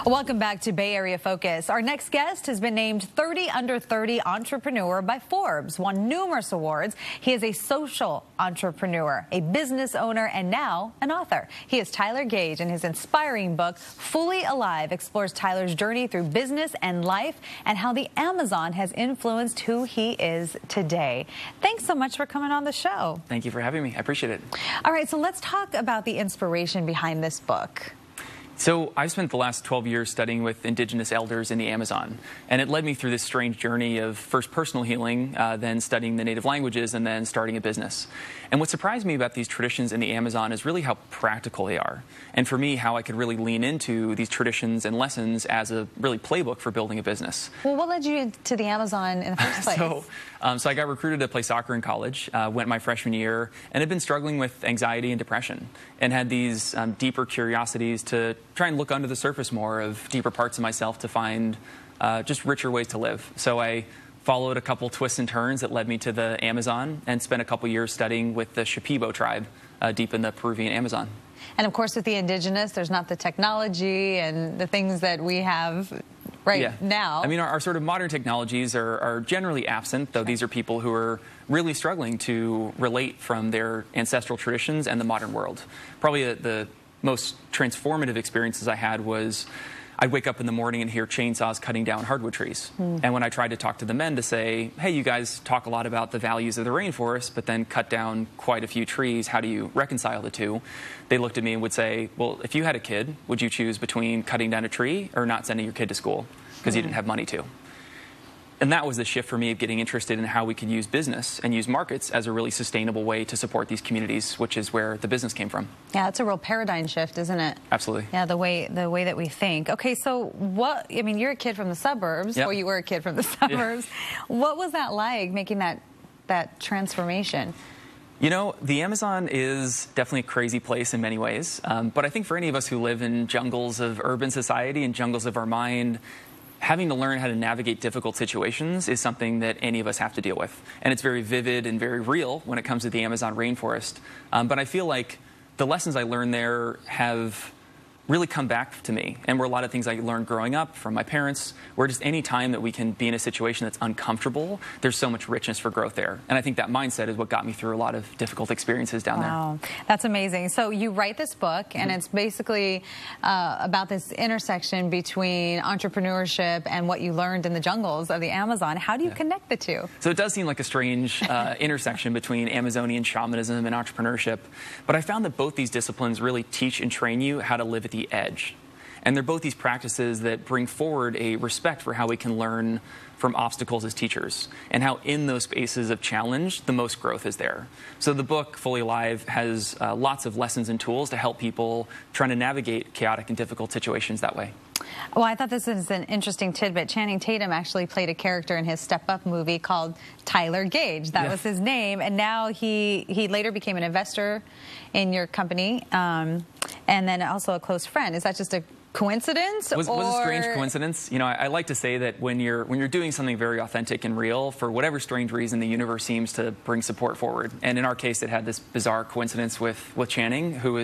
Welcome back to Bay Area Focus. Our next guest has been named 30 Under 30 Entrepreneur by Forbes, won numerous awards. He is a social entrepreneur, a business owner, and now an author. He is Tyler Gage, and his inspiring book, Fully Alive, explores Tyler's journey through business and life and how the Amazon has influenced who he is today. Thanks so much for coming on the show. Thank you for having me. I appreciate it. All right, so let's talk about the inspiration behind this book. So I've spent the last 12 years studying with indigenous elders in the Amazon, and it led me through this strange journey of first personal healing, then studying the native languages, and then starting a business. And what surprised me about these traditions in the Amazon is really how practical they are. And for me, how I could really lean into these traditions and lessons as a really playbook for building a business. Well, what led you to the Amazon in the first place? So I got recruited to play soccer in college, went my freshman year, and had been struggling with anxiety and depression, and had these deeper curiosities to try and look under the surface more of deeper parts of myself to find just richer ways to live. So I followed a couple twists and turns that led me to the Amazon and spent a couple years studying with the Shipibo tribe deep in the Peruvian Amazon. And of course, with the indigenous, there's not the technology and the things that we have now. I mean, our sort of modern technologies are generally absent, though these are people who are really struggling to relate from their ancestral traditions and the modern world. Probably the most transformative experiences I had was I'd wake up in the morning and hear chainsaws cutting down hardwood trees. And when I tried to talk to the men to say, hey, you guys talk a lot about the values of the rainforest, but then cut down quite a few trees, how do you reconcile the two? They looked at me and would say, well, if you had a kid, would you choose between cutting down a tree or not sending your kid to school because you didn't have money to? And that was the shift for me of getting interested in how we could use business and use markets as a really sustainable way to support these communities, which is where the business came from. Yeah, it's a real paradigm shift, isn't it? Absolutely. Yeah, the way that we think. Okay, so I mean, you're a kid from the suburbs, or you were a kid from the suburbs. Yeah. What was that like, making that transformation? You know, the Amazon is definitely a crazy place in many ways, but I think for any of us who live in jungles of urban society and jungles of our mind, having to learn how to navigate difficult situations is something that any of us have to deal with. And it's very vivid and very real when it comes to the Amazon rainforest. But I feel like the lessons I learned there have really come back to me, and were a lot of things I learned growing up from my parents, where just any time that we can be in a situation that's uncomfortable, there's so much richness for growth there. And I think that mindset is what got me through a lot of difficult experiences down there. Wow, that's amazing. So you write this book, and it's basically about this intersection between entrepreneurship and what you learned in the jungles of the Amazon. How do you connect the two? So it does seem like a strange intersection between Amazonian shamanism and entrepreneurship, but I found that both these disciplines really teach and train you how to live at the edge. And they're both these practices that bring forward a respect for how we can learn from obstacles as teachers, and how in those spaces of challenge, the most growth is there. So the book, Fully Alive, has lots of lessons and tools to help people trying to navigate chaotic and difficult situations that way. Well, I thought this was an interesting tidbit. Channing Tatum actually played a character in his Step Up movie called Tyler Gage. That was his name, and now he later became an investor in your company, and then also a close friend. Is that just a coincidence? Was a strange coincidence. You know, I like to say that when you're doing something very authentic and real, for whatever strange reason, the universe seems to bring support forward. And in our case, it had this bizarre coincidence with Channing, who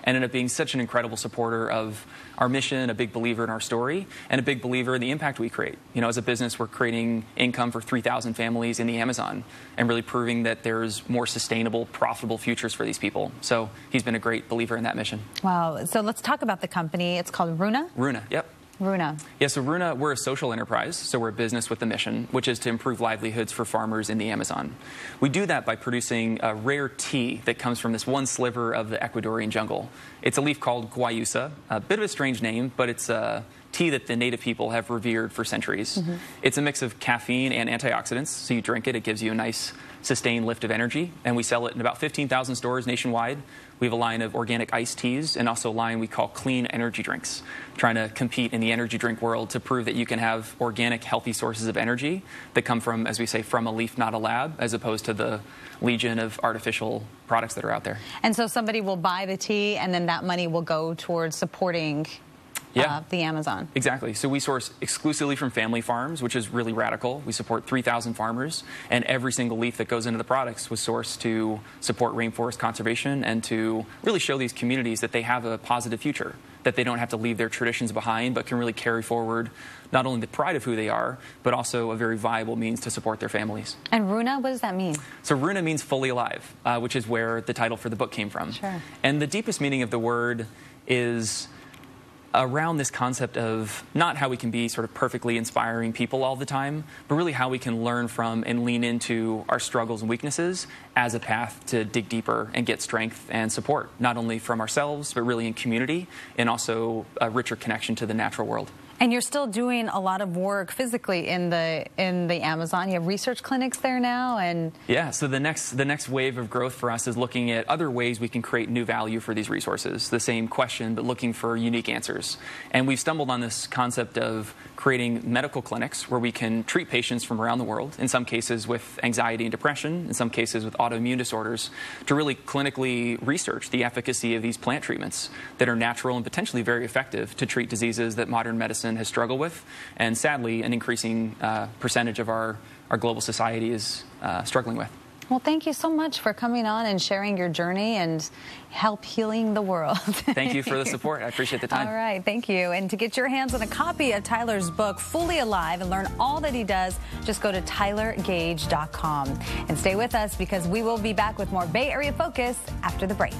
ended up being such an incredible supporter of our mission, a big believer in our story, and a big believer in the impact we create. You know, as a business, we're creating income for 3,000 families in the Amazon, and really proving that there's more sustainable, profitable futures for these people. So he's been a great believer in that mission. Wow. So let's talk about the company. It's called Runa? Runa, yep. Runa. Yeah, so Runa, we're a social enterprise, so we're a business with a mission, which is to improve livelihoods for farmers in the Amazon. We do that by producing a rare tea that comes from this one sliver of the Ecuadorian jungle. It's a leaf called guayusa, a bit of a strange name, but it's a tea that the native people have revered for centuries. It's a mix of caffeine and antioxidants, so you drink it, it gives you a nice sustained lift of energy, and we sell it in about 15,000 stores nationwide. We have a line of organic iced teas and also a line we call clean energy drinks, trying to compete in the energy drink world to prove that you can have organic, healthy sources of energy that come from, as we say, from a leaf, not a lab, as opposed to the legion of artificial products that are out there. And so somebody will buy the tea, and then that money will go towards supporting the Amazon. Exactly. So we source exclusively from family farms, which is really radical. We support 3,000 farmers, and every single leaf that goes into the products was sourced to support rainforest conservation and to really show these communities that they have a positive future, that they don't have to leave their traditions behind, but can really carry forward not only the pride of who they are, but also a very viable means to support their families. And Runa, what does that mean? So Runa means fully alive, which is where the title for the book came from. Sure. And the deepest meaning of the word is around this concept of not how we can be sort of perfectly inspiring people all the time, but really how we can learn from and lean into our struggles and weaknesses as a path to dig deeper and get strength and support, not only from ourselves, but really in community and also a richer connection to the natural world. And you're still doing a lot of work physically in the Amazon. You have research clinics there now, and yeah. So the next wave of growth for us is looking at other ways we can create new value for these resources. The same question, but looking for unique answers. And we've stumbled on this concept of creating medical clinics where we can treat patients from around the world. In some cases with anxiety and depression, in some cases with autoimmune disorders, to really clinically research the efficacy of these plant treatments that are natural and potentially very effective to treat diseases that modern medicine has struggled with, and sadly an increasing percentage of our global society is struggling with. Well, thank you so much for coming on and sharing your journey and help healing the world. Thank you for the support. I appreciate the time. All right, thank you. And to get your hands on a copy of Tyler's book, Fully Alive, and learn all that he does, just go to tylergage.com. And stay with us because we will be back with more Bay Area Focus after the break.